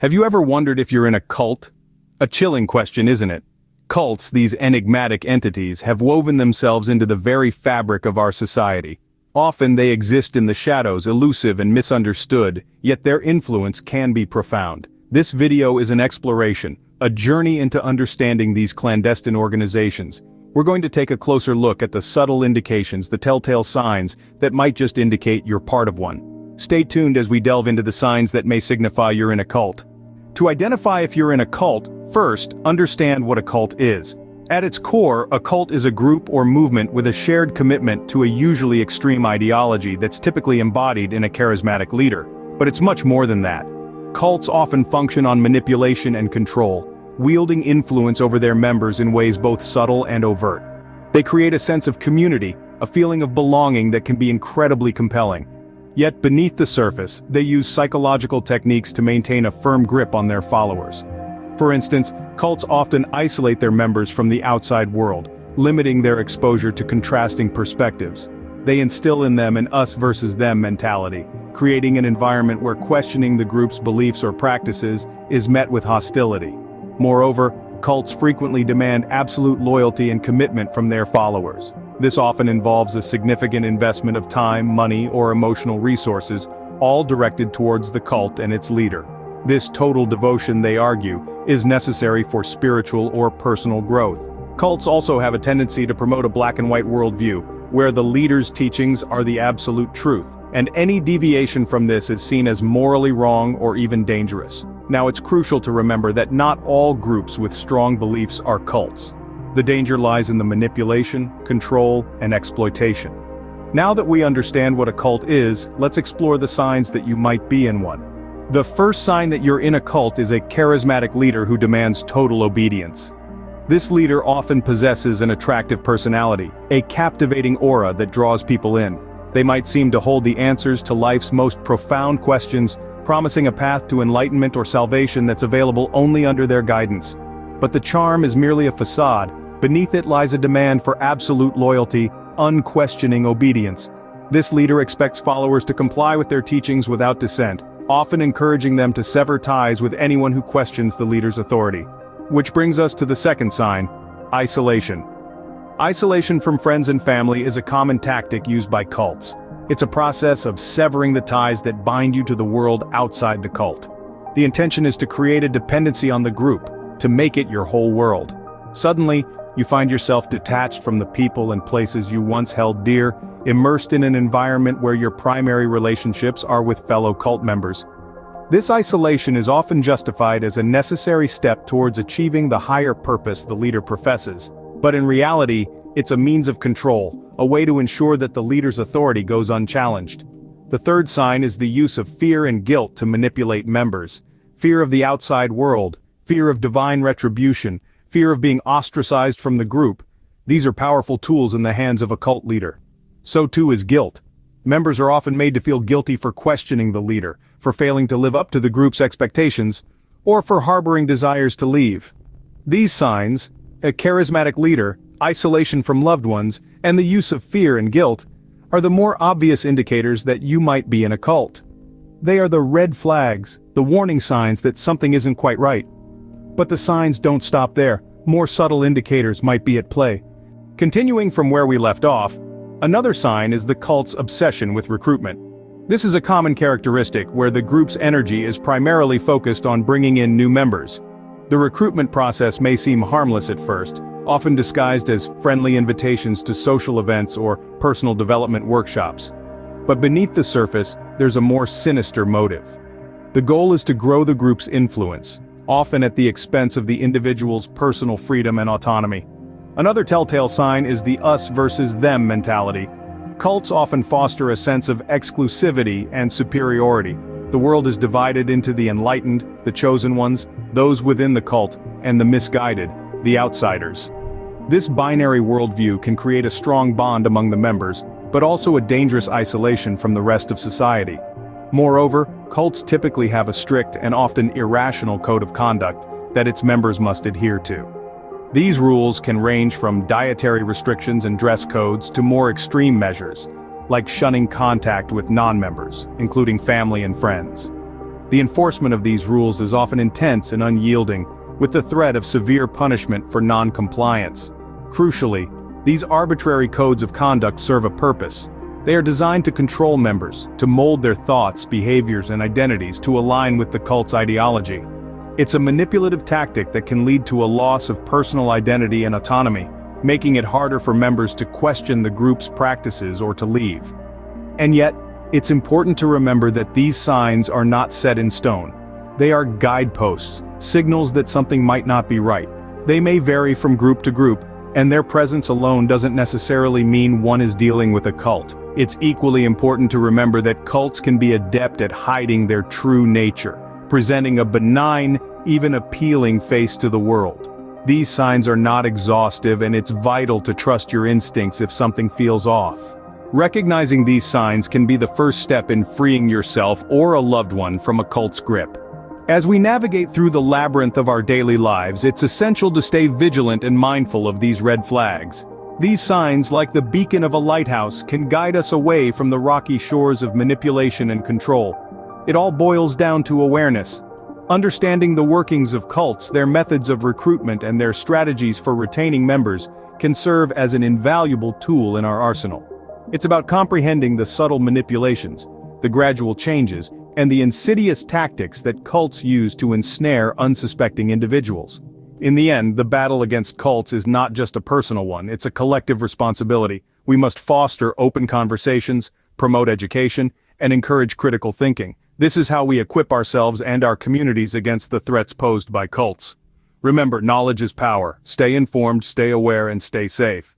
Have you ever wondered if you're in a cult? A chilling question, isn't it? Cults, these enigmatic entities, have woven themselves into the very fabric of our society. Often they exist in the shadows, elusive and misunderstood, yet their influence can be profound. This video is an exploration, a journey into understanding these clandestine organizations. We're going to take a closer look at the subtle indications, the telltale signs that might just indicate you're part of one. Stay tuned as we delve into the signs that may signify you're in a cult. To identify if you're in a cult, first, understand what a cult is. At its core, a cult is a group or movement with a shared commitment to a usually extreme ideology that's typically embodied in a charismatic leader. But it's much more than that. Cults often function on manipulation and control, wielding influence over their members in ways both subtle and overt. They create a sense of community, a feeling of belonging that can be incredibly compelling. Yet beneath the surface, they use psychological techniques to maintain a firm grip on their followers. For instance, cults often isolate their members from the outside world, limiting their exposure to contrasting perspectives. They instill in them an us versus them mentality, creating an environment where questioning the group's beliefs or practices is met with hostility. Moreover, cults frequently demand absolute loyalty and commitment from their followers. This often involves a significant investment of time, money, or emotional resources, all directed towards the cult and its leader. This total devotion, they argue, is necessary for spiritual or personal growth. Cults also have a tendency to promote a black and white worldview, where the leader's teachings are the absolute truth, and any deviation from this is seen as morally wrong or even dangerous. Now, it's crucial to remember that not all groups with strong beliefs are cults. The danger lies in the manipulation, control, and exploitation. Now that we understand what a cult is, let's explore the signs that you might be in one. The first sign that you're in a cult is a charismatic leader who demands total obedience. This leader often possesses an attractive personality, a captivating aura that draws people in. They might seem to hold the answers to life's most profound questions, promising a path to enlightenment or salvation that's available only under their guidance. But the charm is merely a facade. Beneath it lies a demand for absolute loyalty, unquestioning obedience. This leader expects followers to comply with their teachings without dissent, often encouraging them to sever ties with anyone who questions the leader's authority. Which brings us to the second sign: isolation. Isolation from friends and family is a common tactic used by cults. It's a process of severing the ties that bind you to the world outside the cult. The intention is to create a dependency on the group, to make it your whole world. Suddenly, you find yourself detached from the people and places you once held dear, immersed in an environment where your primary relationships are with fellow cult members. This isolation is often justified as a necessary step towards achieving the higher purpose the leader professes, but in reality, it's a means of control, a way to ensure that the leader's authority goes unchallenged. The third sign is the use of fear and guilt to manipulate members. Fear of the outside world, fear of divine retribution, fear of being ostracized from the group. These are powerful tools in the hands of a cult leader. So too is guilt. Members are often made to feel guilty for questioning the leader, for failing to live up to the group's expectations, or for harboring desires to leave. These signs, a charismatic leader, isolation from loved ones, and the use of fear and guilt, are the more obvious indicators that you might be in a cult. They are the red flags, the warning signs that something isn't quite right. But the signs don't stop there. More subtle indicators might be at play. Continuing from where we left off, another sign is the cult's obsession with recruitment. This is a common characteristic where the group's energy is primarily focused on bringing in new members. The recruitment process may seem harmless at first, often disguised as friendly invitations to social events or personal development workshops. But beneath the surface, there's a more sinister motive. The goal is to grow the group's influence, often at the expense of the individual's personal freedom and autonomy. Another telltale sign is the us versus them mentality. Cults often foster a sense of exclusivity and superiority. The world is divided into the enlightened, the chosen ones, those within the cult, and the misguided, the outsiders. This binary worldview can create a strong bond among the members, but also a dangerous isolation from the rest of society. Moreover, cults typically have a strict and often irrational code of conduct that its members must adhere to. These rules can range from dietary restrictions and dress codes to more extreme measures, like shunning contact with non-members, including family and friends. The enforcement of these rules is often intense and unyielding, with the threat of severe punishment for non-compliance. Crucially, these arbitrary codes of conduct serve a purpose. They are designed to control members, to mold their thoughts, behaviors, and identities to align with the cult's ideology. It's a manipulative tactic that can lead to a loss of personal identity and autonomy, making it harder for members to question the group's practices or to leave. And yet, it's important to remember that these signs are not set in stone. They are guideposts, signals that something might not be right. They may vary from group to group, and their presence alone doesn't necessarily mean one is dealing with a cult. It's equally important to remember that cults can be adept at hiding their true nature, presenting a benign, even appealing face to the world. These signs are not exhaustive, and it's vital to trust your instincts if something feels off. Recognizing these signs can be the first step in freeing yourself or a loved one from a cult's grip. As we navigate through the labyrinth of our daily lives, it's essential to stay vigilant and mindful of these red flags. These signs, like the beacon of a lighthouse, can guide us away from the rocky shores of manipulation and control. It all boils down to awareness. Understanding the workings of cults, their methods of recruitment, and their strategies for retaining members can serve as an invaluable tool in our arsenal. It's about comprehending the subtle manipulations, the gradual changes, and the insidious tactics that cults use to ensnare unsuspecting individuals. In the end, the battle against cults is not just a personal one, it's a collective responsibility. We must foster open conversations, promote education, and encourage critical thinking. This is how we equip ourselves and our communities against the threats posed by cults. Remember, knowledge is power. Stay informed, stay aware, and stay safe.